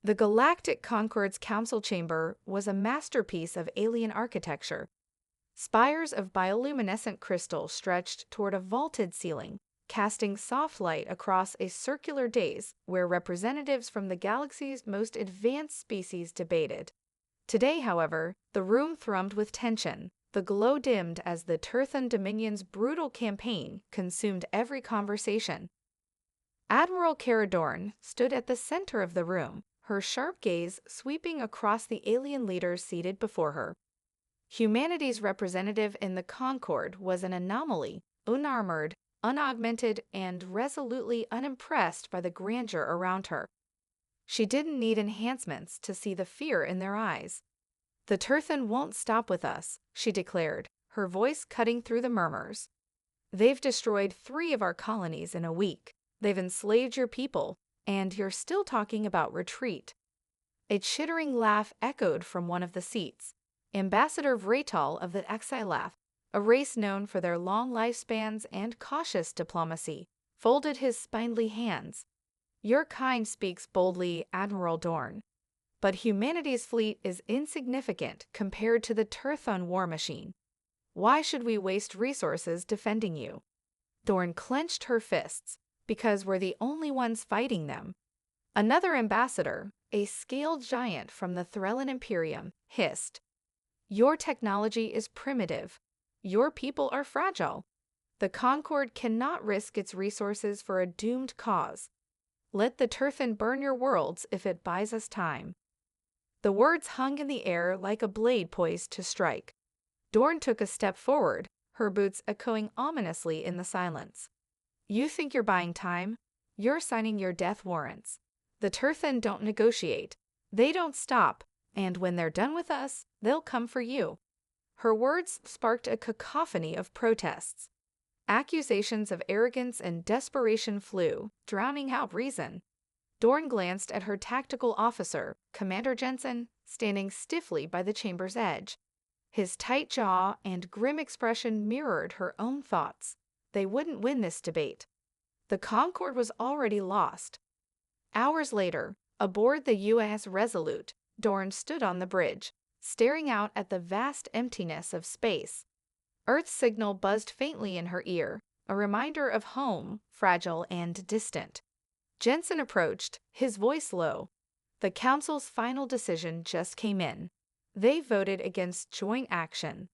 The Galactic Concord's council chamber was a masterpiece of alien architecture. Spires of bioluminescent crystal stretched toward a vaulted ceiling, casting soft light across a circular dais where representatives from the galaxy's most advanced species debated. Today, however, the room thrummed with tension. The glow dimmed as the Turthan Dominion's brutal campaign consumed every conversation. Admiral Cara Dorn stood at the center of the room, her sharp gaze sweeping across the alien leaders seated before her. Humanity's representative in the Concord was an anomaly, unarmored, unaugmented, and resolutely unimpressed by the grandeur around her. She didn't need enhancements to see the fear in their eyes. "The Turthan won't stop with us," she declared, her voice cutting through the murmurs. "They've destroyed 3 of our colonies in a week. They've enslaved your people, and you're still talking about retreat." A chittering laugh echoed from one of the seats. Ambassador Vratal of the Exilaf, a race known for their long lifespans and cautious diplomacy, folded his spindly hands. "Your kind speaks boldly, Admiral Dorn. But humanity's fleet is insignificant compared to the Turthon war machine. Why should we waste resources defending you?" Dorn clenched her fists. "Because we're the only ones fighting them." Another ambassador, a scaled giant from the Threllan Imperium, hissed. "Your technology is primitive. Your people are fragile. The Concord cannot risk its resources for a doomed cause. Let the Turthan burn your worlds if it buys us time." The words hung in the air like a blade poised to strike. Dorn took a step forward, her boots echoing ominously in the silence. "You think you're buying time? You're signing your death warrants. The Turthan don't negotiate. They don't stop, and when they're done with us, they'll come for you." Her words sparked a cacophony of protests. Accusations of arrogance and desperation flew, drowning out reason. Dorn glanced at her tactical officer, Commander Jensen, standing stiffly by the chamber's edge. His tight jaw and grim expression mirrored her own thoughts. They wouldn't win this debate. The Concord was already lost. Hours later, aboard the U.S. Resolute, Dorn stood on the bridge, staring out at the vast emptiness of space. Earth's signal buzzed faintly in her ear, a reminder of home, fragile and distant. Jensen approached, his voice low. "The Council's final decision just came in. They voted against joint action."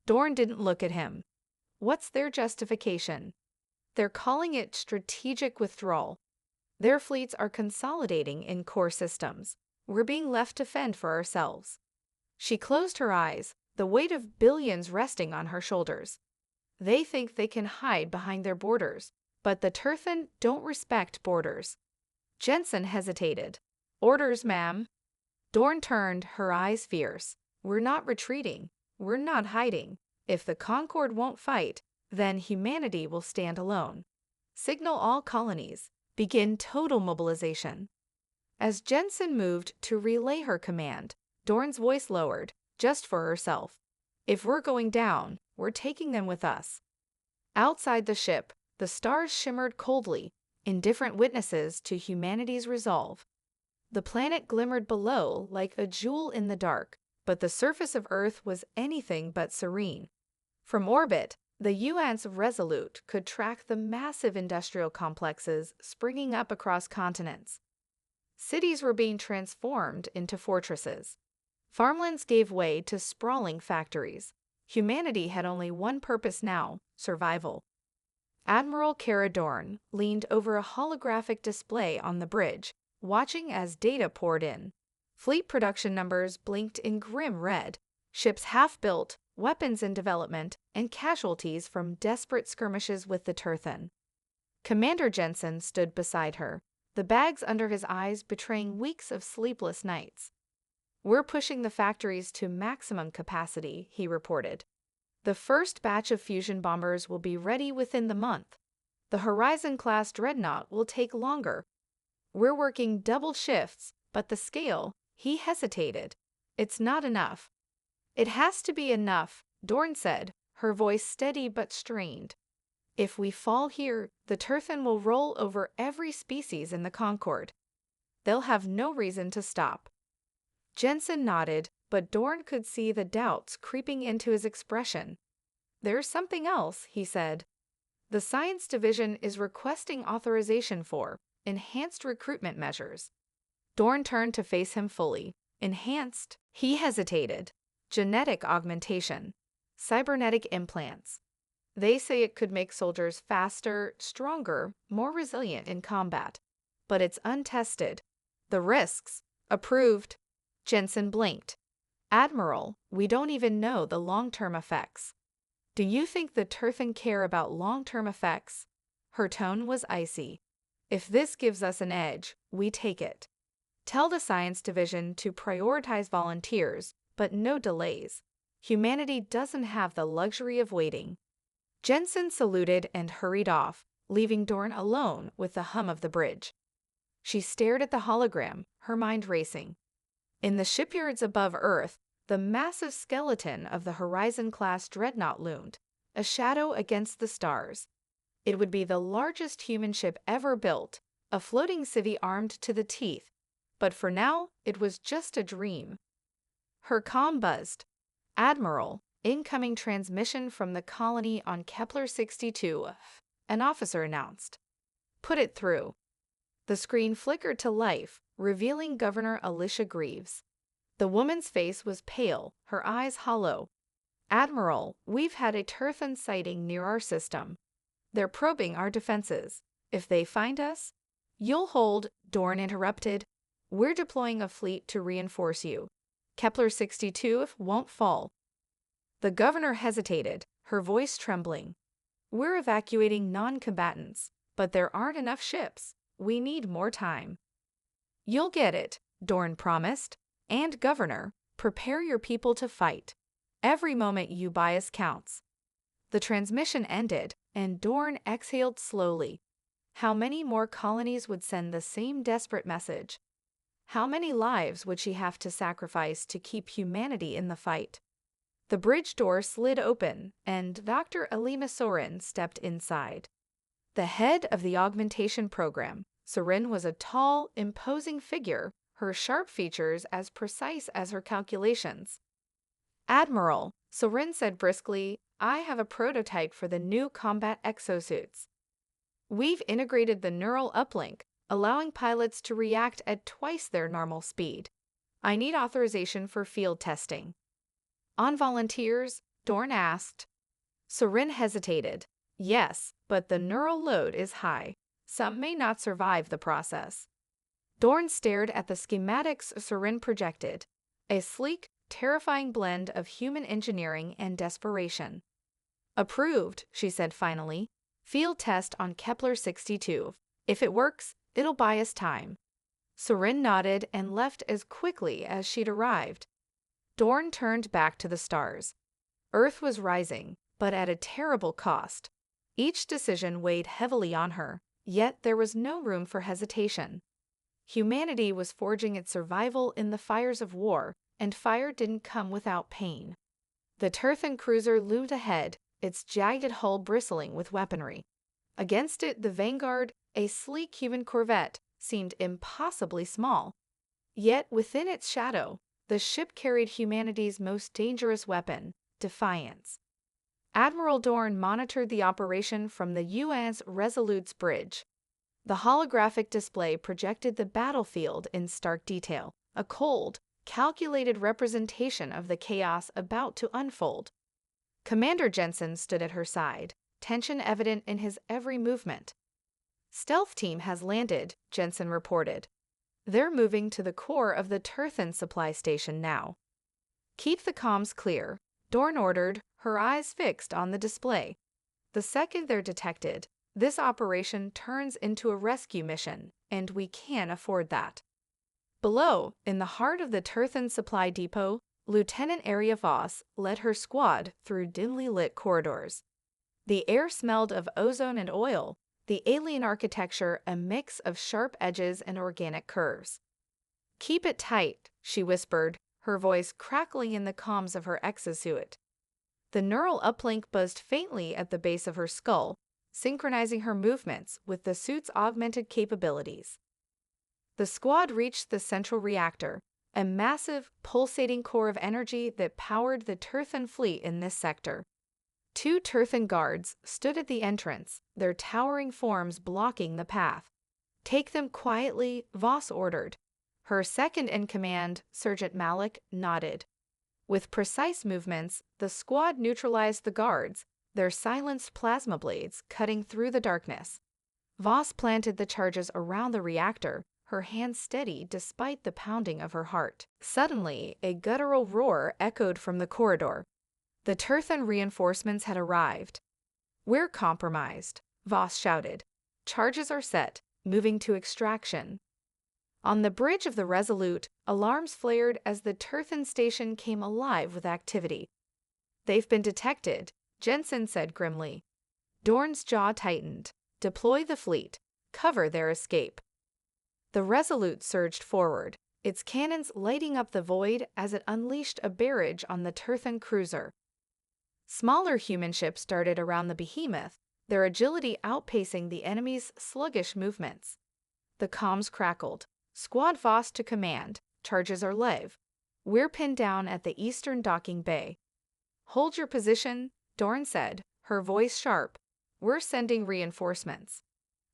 Dorn didn't look at him. "What's their justification?" "They're calling it strategic withdrawal. Their fleets are consolidating in core systems. We're being left to fend for ourselves." She closed her eyes, the weight of billions resting on her shoulders. "They think they can hide behind their borders, but the Turthan don't respect borders." Jensen hesitated. "Orders, ma'am." Dorn turned, her eyes fierce. "We're not retreating. We're not hiding. If the Concord won't fight, then humanity will stand alone. Signal all colonies. Begin total mobilization." As Jensen moved to relay her command, Dorn's voice lowered, just for herself. "If we're going down, we're taking them with us." Outside the ship, the stars shimmered coldly, indifferent witnesses to humanity's resolve. The planet glimmered below like a jewel in the dark, but the surface of Earth was anything but serene. From orbit, the UN's Resolute could track the massive industrial complexes springing up across continents. Cities were being transformed into fortresses. Farmlands gave way to sprawling factories. Humanity had only one purpose now: survival. Admiral Cara Dorn leaned over a holographic display on the bridge, watching as data poured in. Fleet production numbers blinked in grim red. Ships half-built, weapons in development, and casualties from desperate skirmishes with the Turthan. Commander Jensen stood beside her, the bags under his eyes betraying weeks of sleepless nights. "We're pushing the factories to maximum capacity," he reported. "The first batch of fusion bombers will be ready within the month. The Horizon-class dreadnought will take longer. We're working double shifts, but the scale," he hesitated. "It's not enough." "It has to be enough," Dorn said, her voice steady but strained. "If we fall here, the Turthan will roll over every species in the Concord." they'll have no reason to stop. Jensen nodded, but Dorn could see the doubts creeping into his expression. There's something else, he said. The Science Division is requesting authorization for enhanced recruitment measures. Dorn turned to face him fully. Enhanced? He hesitated. Genetic augmentation. Cybernetic implants. They say it could make soldiers faster, stronger, more resilient in combat. But it's untested. The risks. Approved. Jensen blinked. Admiral, we don't even know the long-term effects. Do you think the Turthan care about long-term effects? Her tone was icy. If this gives us an edge, we take it. Tell the Science Division to prioritize volunteers, but no delays. Humanity doesn't have the luxury of waiting. Jensen saluted and hurried off, leaving Dorn alone with the hum of the bridge. She stared at the hologram, her mind racing. In the shipyards above Earth, the massive skeleton of the Horizon-class dreadnought loomed, a shadow against the stars. It would be the largest human ship ever built, a floating civvy armed to the teeth. But for now, it was just a dream. Her comm buzzed. Admiral, incoming transmission from the colony on Kepler-62, an officer announced. Put it through. The screen flickered to life, revealing Governor Alicia Greaves. The woman's face was pale, her eyes hollow. Admiral, we've had a Turthan sighting near our system. They're probing our defenses. If they find us, you'll hold, Dorn interrupted. We're deploying a fleet to reinforce you. Kepler-62 won't fall. The governor hesitated, her voice trembling. We're evacuating non-combatants, but there aren't enough ships. We need more time. You'll get it, Dorn promised. And Governor, prepare your people to fight. Every moment you buy us counts. The transmission ended, and Dorn exhaled slowly. How many more colonies would send the same desperate message? How many lives would she have to sacrifice to keep humanity in the fight? The bridge door slid open, and Dr. Alima Sorin stepped inside. The head of the augmentation program, Sorin was a tall, imposing figure, her sharp features as precise as her calculations. Admiral, Sorin said briskly, I have a prototype for the new combat exosuits. We've integrated the neural uplink, allowing pilots to react at twice their normal speed. I need authorization for field testing. On volunteers? Dorn asked. Sorin hesitated. Yes, but the neural load is high. Some may not survive the process. Dorn stared at the schematics Sorin projected, a sleek, terrifying blend of human engineering and desperation. Approved, she said finally. Field test on Kepler-62. If it works, it'll buy us time. Sorin nodded and left as quickly as she'd arrived. Dorn turned back to the stars. Earth was rising, but at a terrible cost. Each decision weighed heavily on her, yet there was no room for hesitation. Humanity was forging its survival in the fires of war, and fire didn't come without pain. The Turthan cruiser loomed ahead, its jagged hull bristling with weaponry. Against it, the Vanguard, a sleek human corvette, seemed impossibly small. Yet within its shadow, the ship carried humanity's most dangerous weapon, defiance. Admiral Dorn monitored the operation from the UN's Resolute's bridge. The holographic display projected the battlefield in stark detail, a cold, calculated representation of the chaos about to unfold. Commander Jensen stood at her side, tension evident in his every movement. Stealth team has landed, Jensen reported. They're moving to the core of the Turthan supply station now. Keep the comms clear, Dorn ordered, her eyes fixed on the display. The second they're detected, this operation turns into a rescue mission, and we can't afford that. Below, in the heart of the Turthan supply depot, Lieutenant Aria Voss led her squad through dimly lit corridors. The air smelled of ozone and oil, the alien architecture a mix of sharp edges and organic curves. Keep it tight, she whispered, her voice crackling in the comms of her exosuit. The neural uplink buzzed faintly at the base of her skull, synchronizing her movements with the suit's augmented capabilities. The squad reached the central reactor, a massive, pulsating core of energy that powered the Turthan fleet in this sector. 2 Turthan guards stood at the entrance, their towering forms blocking the path. "Take them quietly," Voss ordered. Her second-in-command, Sergeant Malik, nodded. With precise movements, the squad neutralized the guards, their silenced plasma blades cutting through the darkness. Voss planted the charges around the reactor, her hands steady despite the pounding of her heart. Suddenly, a guttural roar echoed from the corridor. The Turthan reinforcements had arrived. "We're compromised," Voss shouted. "Charges are set, moving to extraction." On the bridge of the Resolute, alarms flared as the Turthan station came alive with activity. "They've been detected," Jensen said grimly. Dorn's jaw tightened. "Deploy the fleet. Cover their escape." The Resolute surged forward, its cannons lighting up the void as it unleashed a barrage on the Turthan cruiser. Smaller human ships darted around the behemoth, their agility outpacing the enemy's sluggish movements. The comms crackled. "Squad Voss to command. Charges are live. We're pinned down at the eastern docking bay." "Hold your position," Dorn said, her voice sharp. "We're sending reinforcements."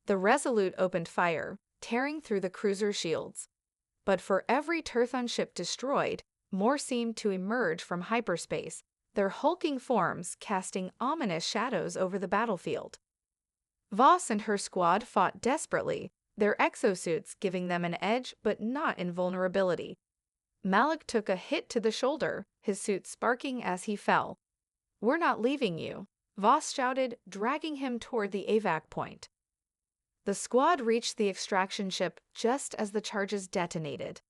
The Resolute opened fire, tearing through the cruiser's shields. But for every Turthan ship destroyed, more seemed to emerge from hyperspace, their hulking forms casting ominous shadows over the battlefield. Voss and her squad fought desperately, their exosuits giving them an edge but not invulnerability. Malik took a hit to the shoulder, his suit sparking as he fell. "We're not leaving you," Voss shouted, dragging him toward the evac point. The squad reached the extraction ship just as the charges detonated.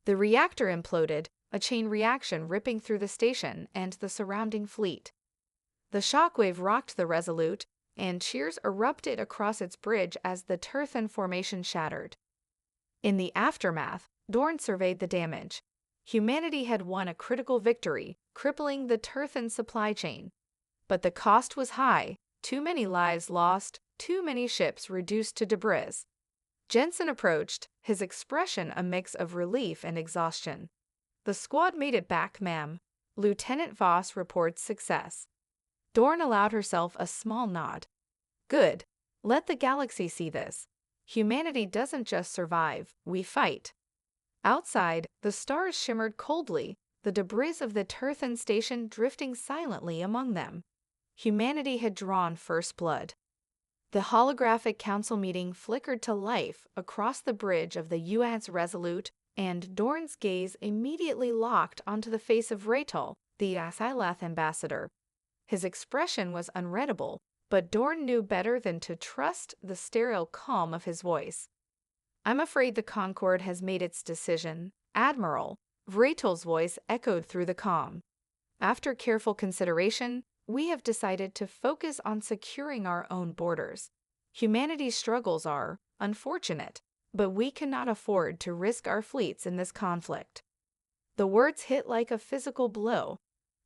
The reactor imploded, a chain reaction ripping through the station and the surrounding fleet. The shockwave rocked the Resolute, and cheers erupted across its bridge as the Turthan formation shattered. In the aftermath, Dorn surveyed the damage. Humanity had won a critical victory, crippling the Turthan supply chain. But the cost was high, too many lives lost, too many ships reduced to debris. Jensen approached, his expression a mix of relief and exhaustion. "The squad made it back, ma'am. Lieutenant Voss reports success." Dorn allowed herself a small nod. "Good. Let the galaxy see this. Humanity doesn't just survive, we fight." Outside, the stars shimmered coldly, the debris of the Turthan station drifting silently among them. Humanity had drawn first blood. The holographic council meeting flickered to life across the bridge of the UAD's Resolute, and Dorn's gaze immediately locked onto the face of Raytal, the Asilath ambassador. His expression was unreadable, but Dorn knew better than to trust the sterile calm of his voice. "I'm afraid the Concord has made its decision, Admiral," Raytal's voice echoed through the comm. "After careful consideration, we have decided to focus on securing our own borders. Humanity's struggles are unfortunate, but we cannot afford to risk our fleets in this conflict." The words hit like a physical blow.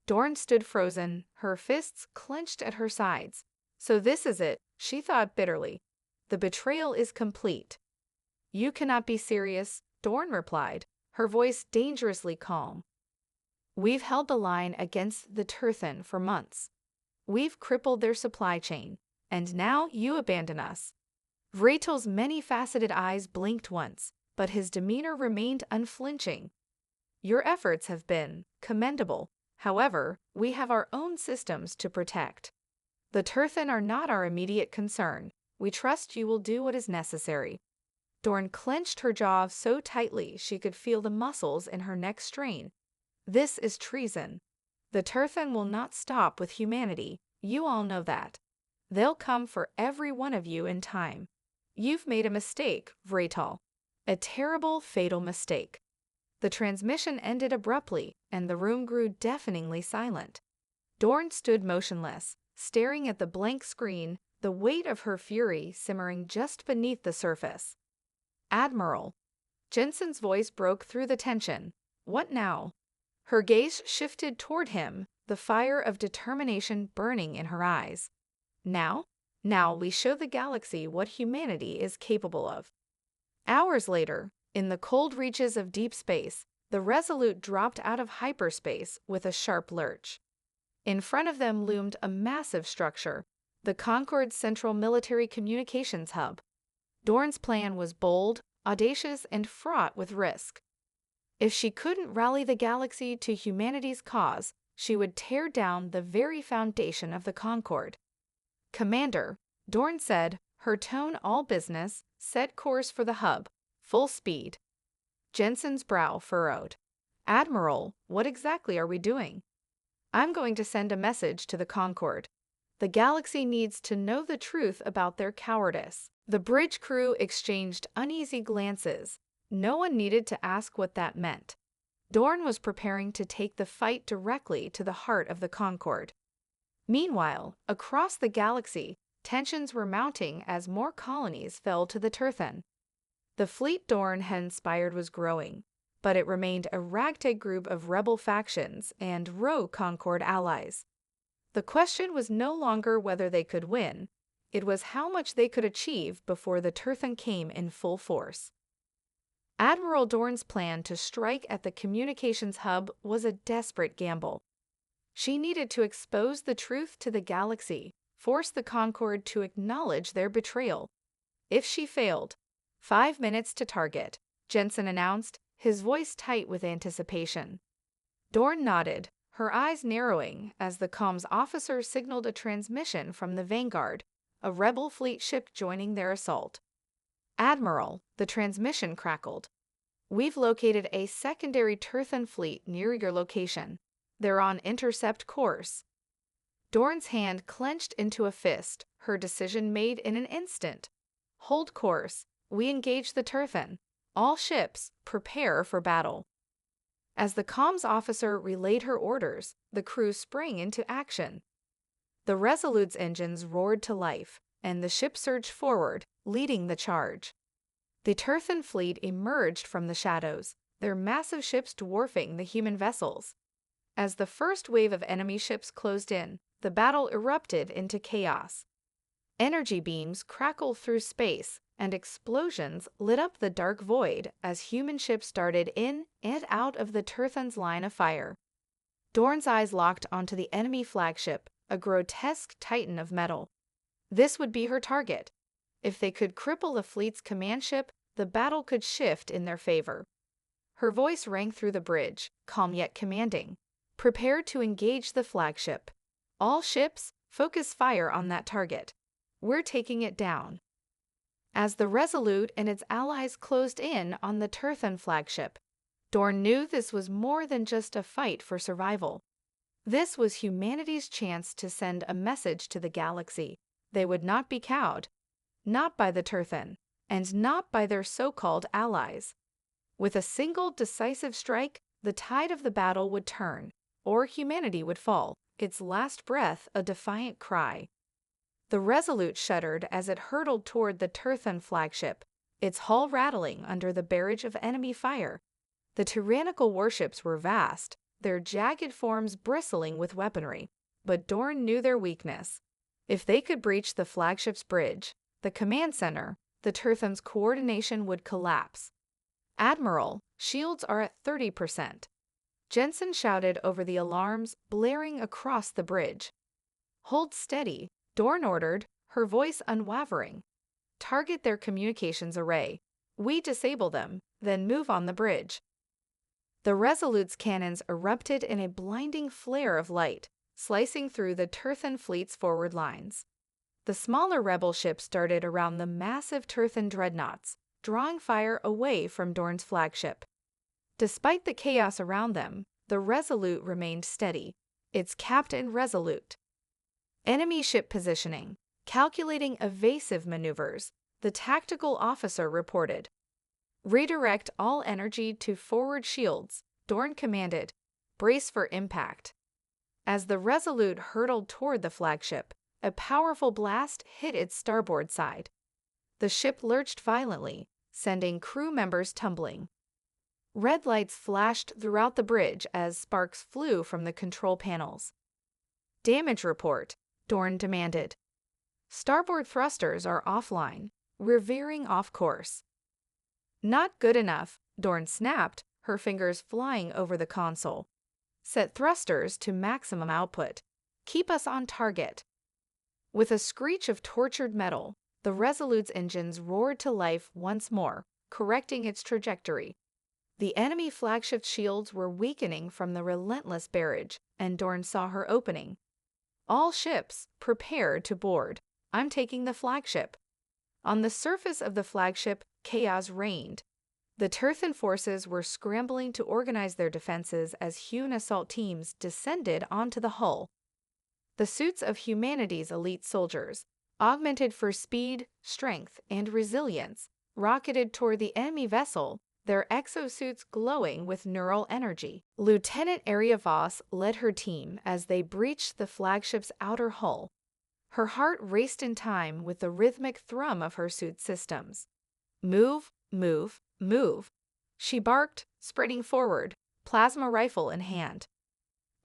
Dorn stood frozen, her fists clenched at her sides. "So this is it," she thought bitterly. "The betrayal is complete." "You cannot be serious," Dorn replied, her voice dangerously calm. "We've held the line against the Turthan for months. We've crippled their supply chain, and now you abandon us." Raytal's many-faceted eyes blinked once, but his demeanor remained unflinching. "Your efforts have been commendable. However, we have our own systems to protect. The Turthan are not our immediate concern. We trust you will do what is necessary." Dorn clenched her jaw so tightly she could feel the muscles in her neck strain. "This is treason. The Turthan will not stop with humanity, you all know that. They'll come for every one of you in time. You've made a mistake, Raytal. A terrible, fatal mistake." The transmission ended abruptly, and the room grew deafeningly silent. Dorn stood motionless, staring at the blank screen, the weight of her fury simmering just beneath the surface. "Admiral." Jensen's voice broke through the tension. "What now?" Her gaze shifted toward him, the fire of determination burning in her eyes. "Now? Now we show the galaxy what humanity is capable of." Hours later, In the cold reaches of deep space, the Resolute dropped out of hyperspace with a sharp lurch. In front of them loomed a massive structure, the Concorde's central military communications hub. Dorn's plan was bold, audacious, and fraught with risk. If she couldn't rally the galaxy to humanity's cause, she would tear down the very foundation of the Concorde. "Commander," Dorn said, her tone all business, "set course for the hub. Full speed." Jensen's brow furrowed. "Admiral, what exactly are we doing?" "I'm going to send a message to the Concorde. The galaxy needs to know the truth about their cowardice." The bridge crew exchanged uneasy glances. No one needed to ask what that meant. Dorn was preparing to take the fight directly to the heart of the Concorde. Meanwhile, across the galaxy, tensions were mounting as more colonies fell to the Turthan. The fleet Dorn had inspired was growing, but it remained a ragtag group of rebel factions and rogue Concorde allies. The question was no longer whether they could win, it was how much they could achieve before the Turthan came in full force. Admiral Dorn's plan to strike at the communications hub was a desperate gamble. She needed to expose the truth to the galaxy, force the Concorde to acknowledge their betrayal. If she failed, 5 minutes to target, Jensen announced, his voice tight with anticipation. Dorn nodded, her eyes narrowing as the comms officer signaled a transmission from the Vanguard, a rebel fleet ship joining their assault. "Admiral," the transmission crackled. "We've located a secondary Turthan fleet near your location. They're on intercept course." Dorn's hand clenched into a fist, her decision made in an instant. "Hold course. We engage the Turthan. All ships, prepare for battle." As the comms officer relayed her orders, the crew sprang into action. The Resolute's engines roared to life, and the ship surged forward, leading the charge. The Turthan fleet emerged from the shadows, their massive ships dwarfing the human vessels. As the first wave of enemy ships closed in, the battle erupted into chaos. Energy beams crackled through space, and explosions lit up the dark void as human ships darted in and out of the Turthan's line of fire. Dorn's eyes locked onto the enemy flagship, a grotesque titan of metal. This would be her target. If they could cripple the fleet's command ship, the battle could shift in their favor. Her voice rang through the bridge, calm yet commanding. "Prepare to engage the flagship. All ships, focus fire on that target. We're taking it down." As the Resolute and its allies closed in on the Turthan flagship, Dorn knew this was more than just a fight for survival. This was humanity's chance to send a message to the galaxy. They would not be cowed. Not by the Turthan, and not by their so-called allies. With a single decisive strike, the tide of the battle would turn, or humanity would fall, its last breath a defiant cry. The Resolute shuddered as it hurtled toward the Turthan flagship, its hull rattling under the barrage of enemy fire. The tyrannical warships were vast, their jagged forms bristling with weaponry, but Dorn knew their weakness. If they could breach the flagship's bridge, the command center, the Turthan's coordination would collapse. "Admiral, shields are at 30%. Jensen shouted over the alarms blaring across the bridge. "Hold steady," Dorn ordered, her voice unwavering. "Target their communications array. We disable them, then move on the bridge." The Resolute's cannons erupted in a blinding flare of light, slicing through the Turthan fleet's forward lines. The smaller rebel ships darted around the massive Turthan dreadnoughts, drawing fire away from Dorn's flagship. Despite the chaos around them, the Resolute remained steady, its captain resolute. Enemy ship positioning, calculating evasive maneuvers, the tactical officer reported. "Redirect all energy to forward shields," Dorn commanded. "Brace for impact." As the Resolute hurtled toward the flagship, a powerful blast hit its starboard side. The ship lurched violently, sending crew members tumbling. Red lights flashed throughout the bridge as sparks flew from the control panels. "Damage report," Dorn demanded. "Starboard thrusters are offline. We're veering off course." Not good enough, Dorn snapped, her fingers flying over the console. Set thrusters to maximum output. Keep us on target. With a screech of tortured metal, the Resolute's engines roared to life once more, correcting its trajectory. The enemy flagship shields were weakening from the relentless barrage, and Dorn saw her opening. All ships, prepare to board. I'm taking the flagship. On the surface of the flagship, chaos reigned. The Turthan forces were scrambling to organize their defenses as hewn assault teams descended onto the hull. The suits of humanity's elite soldiers, augmented for speed, strength, and resilience, rocketed toward the enemy vessel, their exosuits glowing with neural energy. Lieutenant Aria Voss led her team as they breached the flagship's outer hull. Her heart raced in time with the rhythmic thrum of her suit systems. Move, move, move, she barked, sprinting forward, plasma rifle in hand.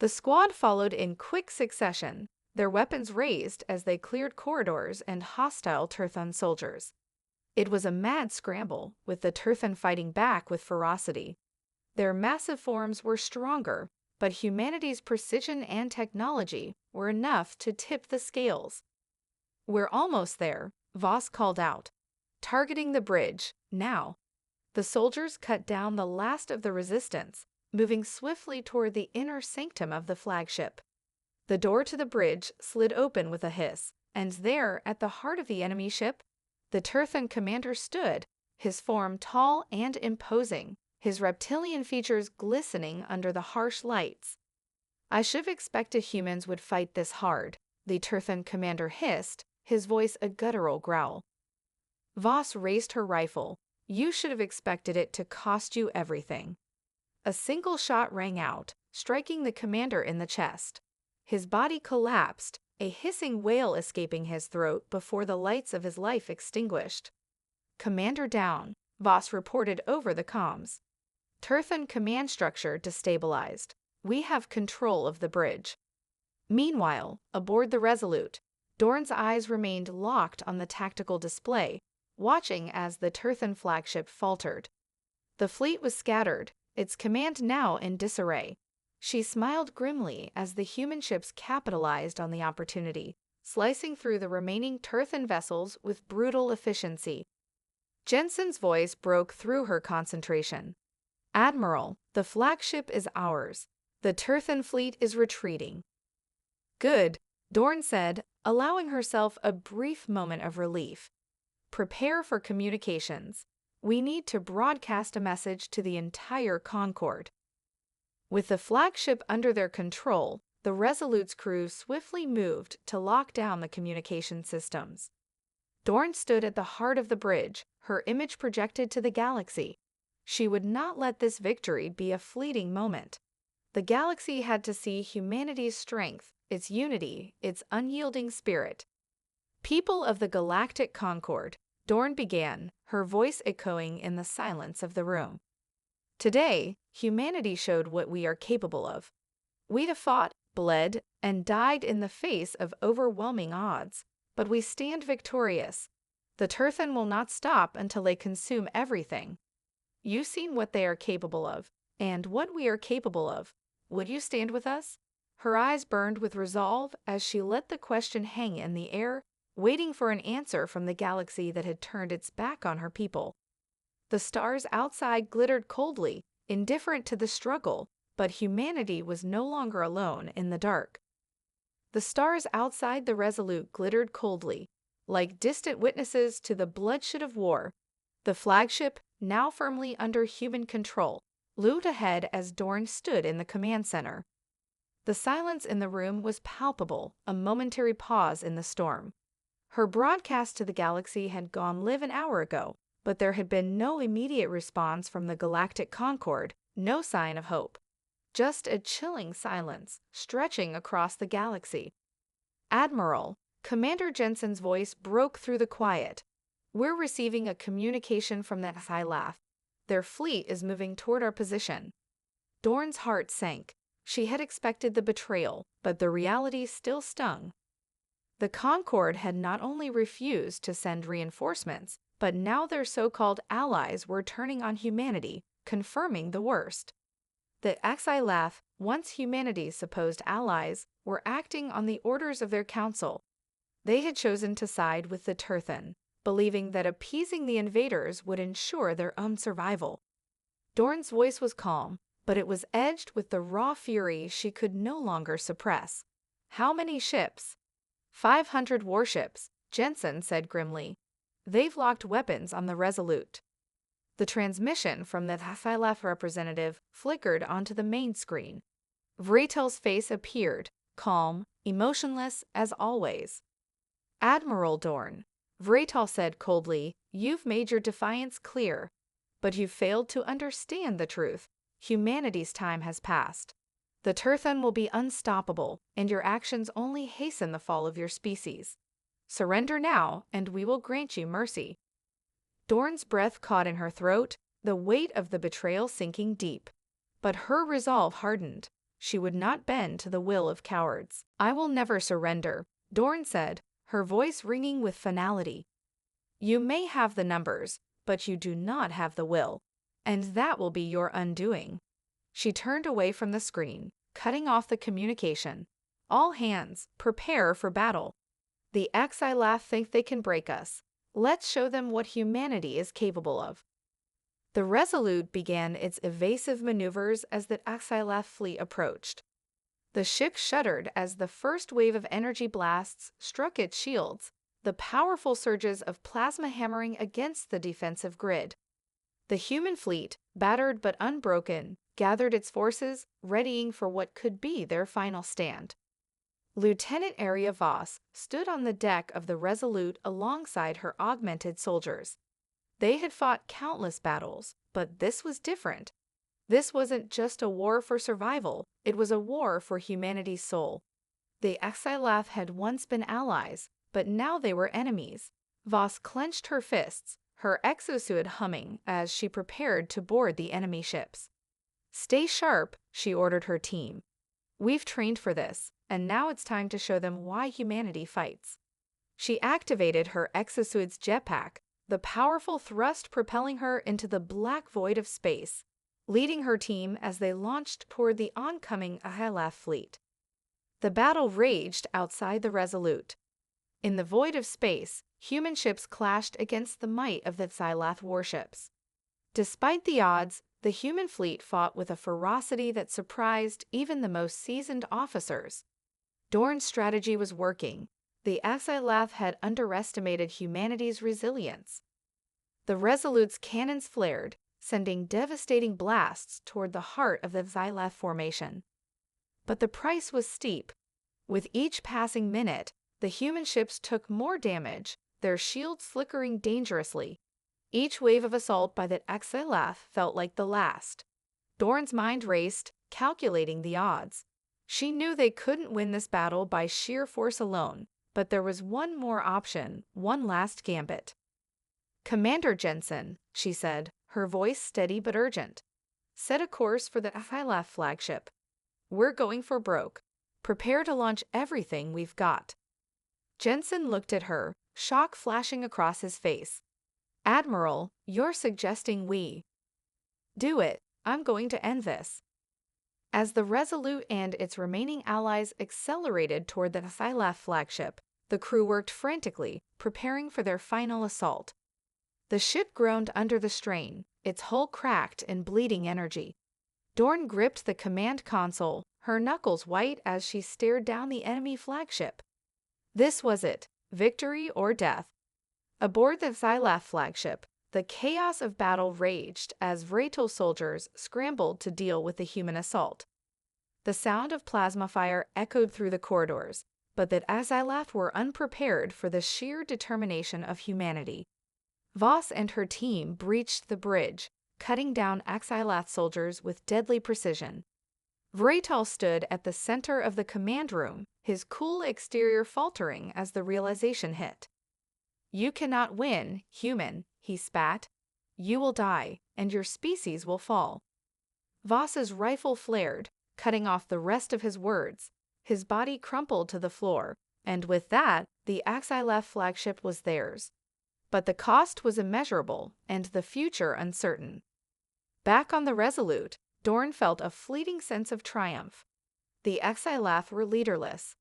The squad followed in quick succession, their weapons raised as they cleared corridors and hostile Turthan soldiers. It was a mad scramble, with the Turthan fighting back with ferocity. Their massive forms were stronger, but humanity's precision and technology were enough to tip the scales. We're almost there, Voss called out. Targeting the bridge, now. The soldiers cut down the last of the resistance, moving swiftly toward the inner sanctum of the flagship. The door to the bridge slid open with a hiss, and there, at the heart of the enemy ship, the Turthan commander stood, his form tall and imposing, his reptilian features glistening under the harsh lights. I should have expected humans would fight this hard, the Turthan commander hissed, his voice a guttural growl. Voss raised her rifle. You should have expected it to cost you everything. A single shot rang out, striking the commander in the chest. His body collapsed, a hissing wail escaping his throat before the lights of his life extinguished. Commander down, Voss reported over the comms. Turthan command structure destabilized. We have control of the bridge. Meanwhile, aboard the Resolute, Dorn's eyes remained locked on the tactical display, watching as the Turthan flagship faltered. The fleet was scattered, its command now in disarray. She smiled grimly as the human ships capitalized on the opportunity, slicing through the remaining Turthan vessels with brutal efficiency. Jensen's voice broke through her concentration. Admiral, the flagship is ours. The Turthan fleet is retreating. Good, Dorn said, allowing herself a brief moment of relief. Prepare for communications. We need to broadcast a message to the entire Concord. With the flagship under their control, the Resolute's crew swiftly moved to lock down the communication systems. Dorn stood at the heart of the bridge, her image projected to the galaxy. She would not let this victory be a fleeting moment. The galaxy had to see humanity's strength, its unity, its unyielding spirit. People of the Galactic Concord, Dorn began, her voice echoing in the silence of the room. Today, humanity showed what we are capable of. We have fought, bled, and died in the face of overwhelming odds, but we stand victorious. The Turthan will not stop until they consume everything. You've seen what they are capable of, and what we are capable of. Would you stand with us? Her eyes burned with resolve as she let the question hang in the air, waiting for an answer from the galaxy that had turned its back on her people. The stars outside glittered coldly, indifferent to the struggle, but humanity was no longer alone in the dark. The stars outside the Resolute glittered coldly, like distant witnesses to the bloodshed of war. The flagship, now firmly under human control, loomed ahead as Dorn stood in the command center. The silence in the room was palpable, a momentary pause in the storm. Her broadcast to the galaxy had gone live an hour ago, but there had been no immediate response from the Galactic Concord, no sign of hope. Just a chilling silence, stretching across the galaxy. Admiral, Commander Jensen's voice broke through the quiet. We're receiving a communication from the Xylath. Their fleet is moving toward our position. Dorn's heart sank. She had expected the betrayal, but the reality still stung. The Concord had not only refused to send reinforcements, but now their so-called allies were turning on humanity, confirming the worst. The Xylath, once humanity's supposed allies, were acting on the orders of their council. They had chosen to side with the Turthan, believing that appeasing the invaders would ensure their own survival. Dorn's voice was calm, but it was edged with the raw fury she could no longer suppress. "How many ships?" 500 warships, Jensen said grimly. "They've locked weapons on the Resolute." The transmission from the Xylath representative flickered onto the main screen. Vretel's face appeared, calm, emotionless as always. "Admiral Dorn," Vretel said coldly, "you've made your defiance clear, but you've failed to understand the truth. Humanity's time has passed. The Turthan will be unstoppable, and your actions only hasten the fall of your species. Surrender now, and we will grant you mercy." Dorn's breath caught in her throat, the weight of the betrayal sinking deep. But her resolve hardened. She would not bend to the will of cowards. "I will never surrender," Dorn said, her voice ringing with finality. "You may have the numbers, but you do not have the will, and that will be your undoing." She turned away from the screen, cutting off the communication. "All hands, prepare for battle. The Xylath think they can break us. Let's show them what humanity is capable of." The Resolute began its evasive maneuvers as the Xylath fleet approached. The ship shuddered as the first wave of energy blasts struck its shields, the powerful surges of plasma hammering against the defensive grid. The human fleet, battered but unbroken, gathered its forces, readying for what could be their final stand. Lieutenant Arya Voss stood on the deck of the Resolute alongside her augmented soldiers. They had fought countless battles, but this was different. This wasn't just a war for survival, it was a war for humanity's soul. The Xylath had once been allies, but now they were enemies. Voss clenched her fists, her exosuit humming as she prepared to board the enemy ships. "Stay sharp," she ordered her team. "We've trained for this, and now it's time to show them why humanity fights." She activated her exosuit's jetpack, the powerful thrust propelling her into the black void of space, leading her team as they launched toward the oncoming Xylath fleet. The battle raged outside the Resolute. In the void of space, human ships clashed against the might of the Xylath warships. Despite the odds, the human fleet fought with a ferocity that surprised even the most seasoned officers. Dorn's strategy was working. The Xylath had underestimated humanity's resilience. The Resolute's cannons flared, sending devastating blasts toward the heart of the Xylath formation. But the price was steep. With each passing minute, the human ships took more damage, their shields flickering dangerously. Each wave of assault by the Xylath felt like the last. Dorn's mind raced, calculating the odds. She knew they couldn't win this battle by sheer force alone, but there was one more option, one last gambit. "Commander Jensen," she said, her voice steady but urgent. "Set a course for the Xylath flagship. We're going for broke. Prepare to launch everything we've got." Jensen looked at her, shock flashing across his face. "Admiral, you're suggesting we..." "Do it. I'm going to end this." As the Resolute and its remaining allies accelerated toward the Xylath flagship, the crew worked frantically, preparing for their final assault. The ship groaned under the strain, its hull cracked and bleeding energy. Dorn gripped the command console, her knuckles white as she stared down the enemy flagship. This was it, victory or death. Aboard the Xylath flagship, the chaos of battle raged as Vretel soldiers scrambled to deal with the human assault. The sound of plasma fire echoed through the corridors, but the Xylath were unprepared for the sheer determination of humanity. Voss and her team breached the bridge, cutting down Xylath soldiers with deadly precision. Vretel stood at the center of the command room, his cool exterior faltering as the realization hit. "You cannot win, human," he spat. "You will die, and your species will fall." Voss's rifle flared, cutting off the rest of his words. His body crumpled to the floor, and with that, the Xylath flagship was theirs. But the cost was immeasurable and the future uncertain. Back on the Resolute, Dorn felt a fleeting sense of triumph. The Exilath were leaderless.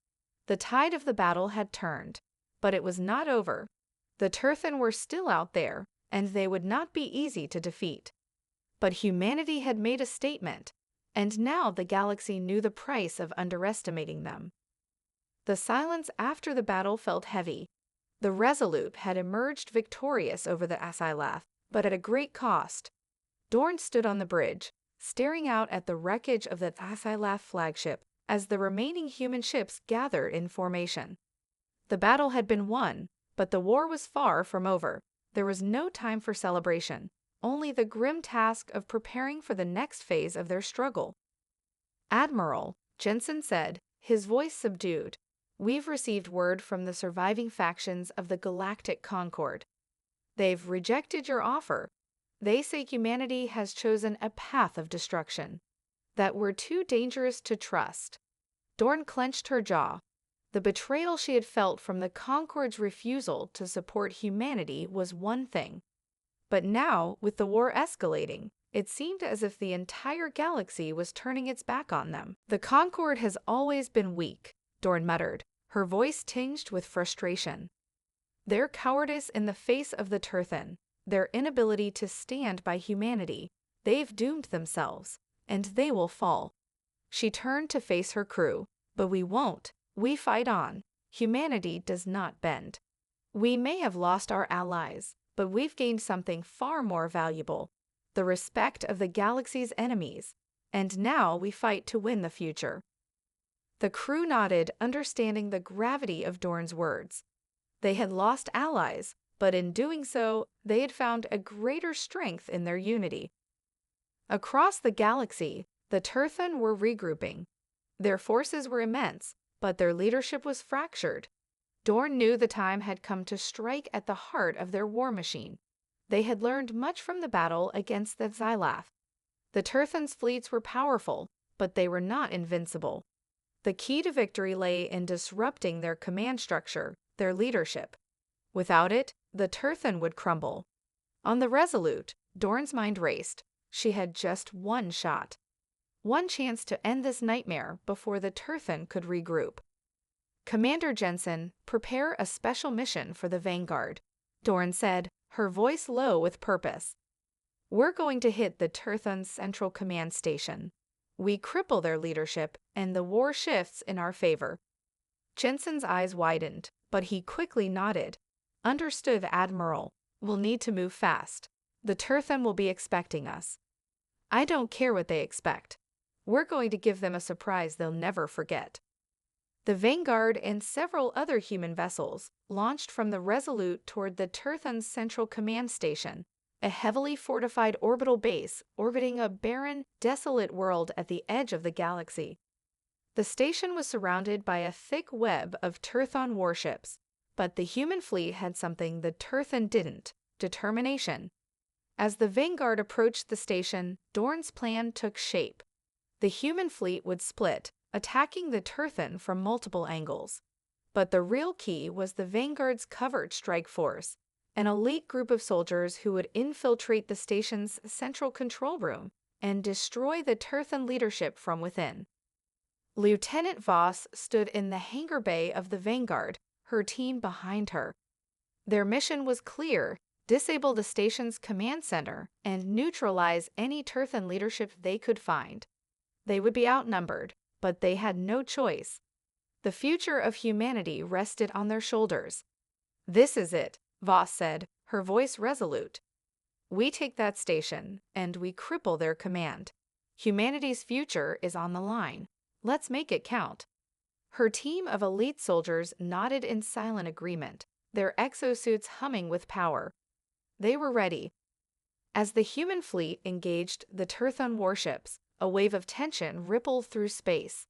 The tide of the battle had turned, but it was not over. The Turthan were still out there, and they would not be easy to defeat. But humanity had made a statement, and now the galaxy knew the price of underestimating them. The silence after the battle felt heavy. The Resolute had emerged victorious over the Exilath, but at a great cost. Dorn stood on the bridge, staring out at the wreckage of the Exilath flagship as the remaining human ships gathered in formation. The battle had been won, but the war was far from over. There was no time for celebration, only the grim task of preparing for the next phase of their struggle. "Admiral," Jensen said, his voice subdued, "we've received word from the surviving factions of the Galactic Concord. They've rejected your offer. They say humanity has chosen a path of destruction, that we're too dangerous to trust." Dorn clenched her jaw. The betrayal she had felt from the Concord's refusal to support humanity was one thing. But now, with the war escalating, it seemed as if the entire galaxy was turning its back on them. "The Concord has always been weak," Dorn muttered, her voice tinged with frustration. "Their cowardice in the face of the Turthan, their inability to stand by humanity, they've doomed themselves, and they will fall." She turned to face her crew. "But we won't. We fight on. Humanity does not bend. We may have lost our allies, but we've gained something far more valuable, the respect of the galaxy's enemies, and now we fight to win the future." The crew nodded, understanding the gravity of Dorn's words. They had lost allies, but in doing so, they had found a greater strength in their unity. Across the galaxy, the Turthan were regrouping. Their forces were immense, but their leadership was fractured. Dorn knew the time had come to strike at the heart of their war machine. They had learned much from the battle against the Exilath. The Turthan's fleets were powerful, but they were not invincible. The key to victory lay in disrupting their command structure, their leadership. Without it, the Turthan would crumble. On the Resolute, Dorn's mind raced. She had just one shot. One chance to end this nightmare before the Turthan could regroup. "Commander Jensen, prepare a special mission for the Vanguard," Dorn said, her voice low with purpose. "We're going to hit the Turthan's central command station. We cripple their leadership, and the war shifts in our favor." Jensen's eyes widened, but he quickly nodded. "Understood, Admiral. We'll need to move fast. The Turthan will be expecting us." "I don't care what they expect. We're going to give them a surprise they'll never forget." The Vanguard and several other human vessels launched from the Resolute toward the Turthan's central command station, a heavily fortified orbital base orbiting a barren, desolate world at the edge of the galaxy. The station was surrounded by a thick web of Turthan warships, but the human fleet had something the Turthan didn't: determination. As the Vanguard approached the station, Dorn's plan took shape. The human fleet would split, attacking the Turthan from multiple angles. But the real key was the Vanguard's covert strike force, an elite group of soldiers who would infiltrate the station's central control room and destroy the Turthan leadership from within. Lieutenant Voss stood in the hangar bay of the Vanguard, her team behind her. Their mission was clear: disable the station's command center and neutralize any Turthan leadership they could find. They would be outnumbered, but they had no choice. The future of humanity rested on their shoulders. "This is it," Voss said, her voice resolute. "We take that station, and we cripple their command. Humanity's future is on the line. Let's make it count." Her team of elite soldiers nodded in silent agreement, their exosuits humming with power. They were ready. As the human fleet engaged the Turthan warships, a wave of tension rippled through space.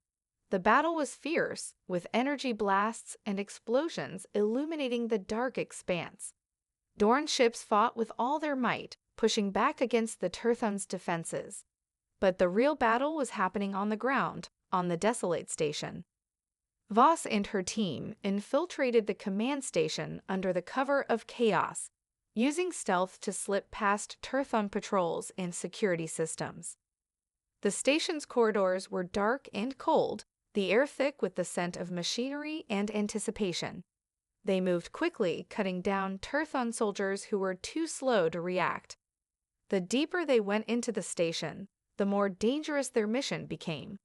The battle was fierce, with energy blasts and explosions illuminating the dark expanse. Dorn's ships fought with all their might, pushing back against the Turthan's defenses. But the real battle was happening on the ground, on the desolate station. Voss and her team infiltrated the command station under the cover of chaos. using stealth to slip past Turthon patrols and security systems. The station's corridors were dark and cold, the air thick with the scent of machinery and anticipation. They moved quickly, cutting down Turthon soldiers who were too slow to react. The deeper they went into the station, the more dangerous their mission became.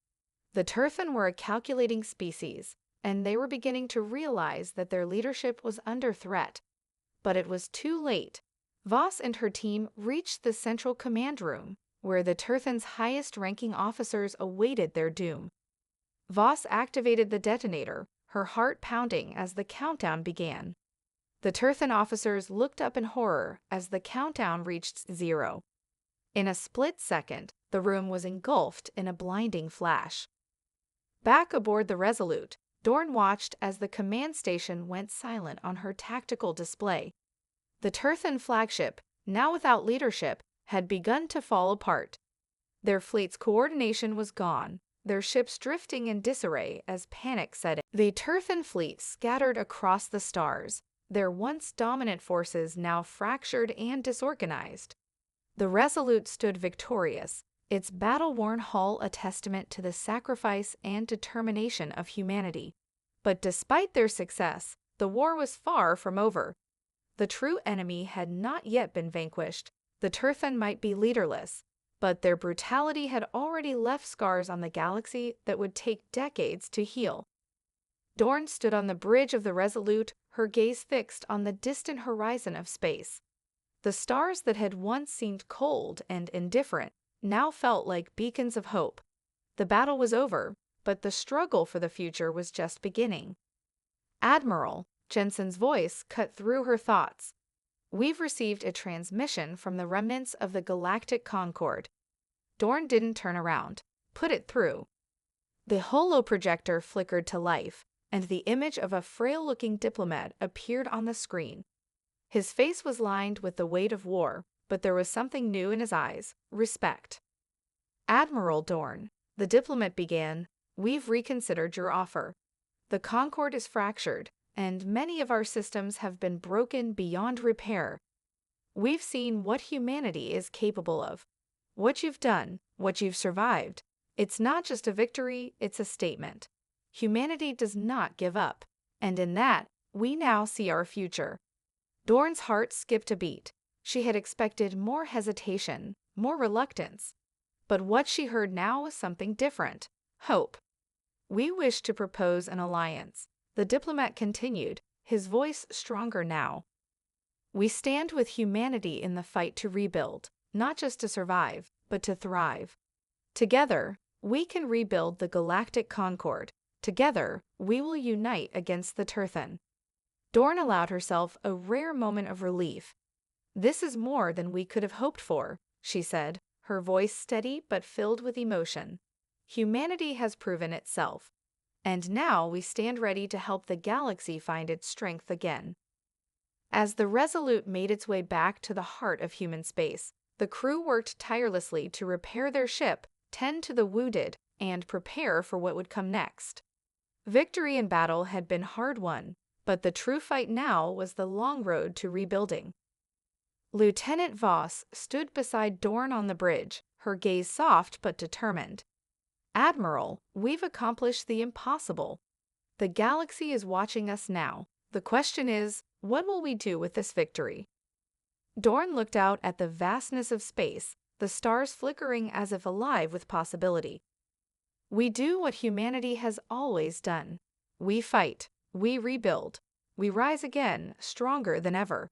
The Turthon were a calculating species, and they were beginning to realize that their leadership was under threat. But it was too late. Voss and her team reached the central command room, where the Turthon's highest-ranking officers awaited their doom. Voss activated the detonator, her heart pounding as the countdown began. The Turthon officers looked up in horror as the countdown reached 0. In a split second, the room was engulfed in a blinding flash. Back aboard the Resolute, Dorn watched as the command station went silent on her tactical display. The Turthon flagship, now without leadership, had begun to fall apart. Their fleet's coordination was gone, their ships drifting in disarray as panic set in. The Turthon fleet scattered across the stars, their once dominant forces now fractured and disorganized. The Resolute stood victorious, its battle-worn hull a testament to the sacrifice and determination of humanity. But despite their success, the war was far from over. The true enemy had not yet been vanquished. The Turthon might be leaderless, but their brutality had already left scars on the galaxy that would take decades to heal. Dorn stood on the bridge of the Resolute, her gaze fixed on the distant horizon of space. The stars that had once seemed cold and indifferent now felt like beacons of hope. The battle was over, but the struggle for the future was just beginning. "Admiral," Jensen's voice cut through her thoughts. "We've received a transmission from the remnants of the Galactic Concord." Dorn didn't turn around. "Put it through." The holoprojector flickered to life, and the image of a frail-looking diplomat appeared on the screen. His face was lined with the weight of war, but there was something new in his eyes: respect. "Admiral Dorn," the diplomat began, "we've reconsidered your offer. The Concord is fractured, and many of our systems have been broken beyond repair. We've seen what humanity is capable of. What you've done, what you've survived, it's not just a victory, it's a statement. Humanity does not give up, and in that, we now see our future." Dorn's heart skipped a beat. She had expected more hesitation, more reluctance. But what she heard now was something different: hope. "We wish to propose an alliance," the diplomat continued, his voice stronger now. "We stand with humanity in the fight to rebuild, not just to survive, but to thrive. Together, we can rebuild the Galactic Concord. Together, we will unite against the Turthon." Dorn allowed herself a rare moment of relief. "This is more than we could have hoped for," she said, her voice steady but filled with emotion. "Humanity has proven itself, and now we stand ready to help the galaxy find its strength again." As the Resolute made its way back to the heart of human space, the crew worked tirelessly to repair their ship, tend to the wounded, and prepare for what would come next. Victory in battle had been hard-won, but the true fight now was the long road to rebuilding. Lieutenant Voss stood beside Dorn on the bridge, her gaze soft but determined. "Admiral, we've accomplished the impossible. The galaxy is watching us now. The question is, what will we do with this victory?" Dorn looked out at the vastness of space, the stars flickering as if alive with possibility. "We do what humanity has always done. We fight, we rebuild, we rise again, stronger than ever."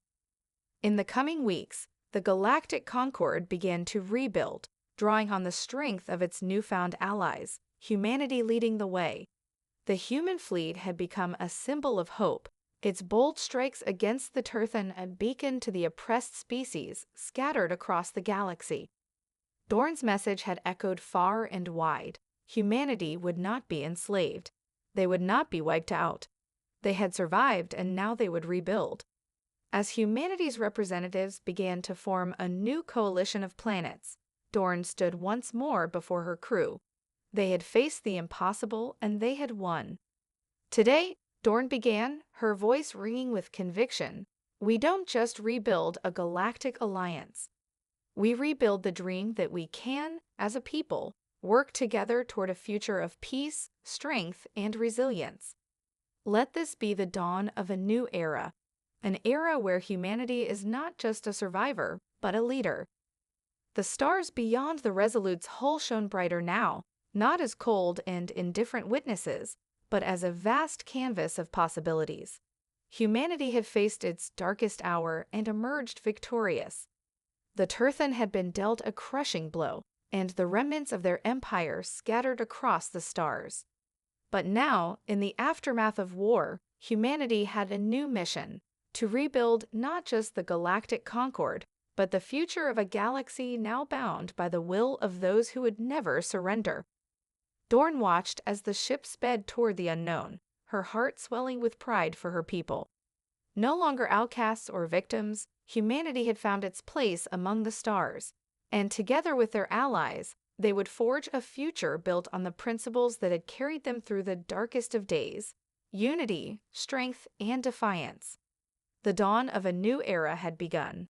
In the coming weeks, the Galactic Concord began to rebuild, drawing on the strength of its newfound allies, humanity leading the way. The human fleet had become a symbol of hope, its bold strikes against the Turthon a beacon to the oppressed species scattered across the galaxy. Dorn's message had echoed far and wide. Humanity would not be enslaved. They would not be wiped out. They had survived, and now they would rebuild. As humanity's representatives began to form a new coalition of planets, Dorn stood once more before her crew. They had faced the impossible, and they had won. "Today," Dorn began, her voice ringing with conviction, We don't just rebuild a galactic alliance. We rebuild the dream that we can, as a people, work together toward a future of peace, strength, and resilience. Let this be the dawn of a new era, an era where humanity is not just a survivor, but a leader. The stars beyond the Resolute's hull shone brighter now, not as cold and indifferent witnesses, but as a vast canvas of possibilities. Humanity had faced its darkest hour and emerged victorious. The Turthan had been dealt a crushing blow, and the remnants of their empire scattered across the stars. But now, in the aftermath of war, humanity had a new mission: to rebuild not just the galactic concord, but the future of a galaxy now bound by the will of those who would never surrender. Dorn watched as the ship sped toward the unknown, her heart swelling with pride for her people. No longer outcasts or victims, humanity had found its place among the stars, and together with their allies, they would forge a future built on the principles that had carried them through the darkest of days: unity, strength, and defiance. The dawn of a new era had begun.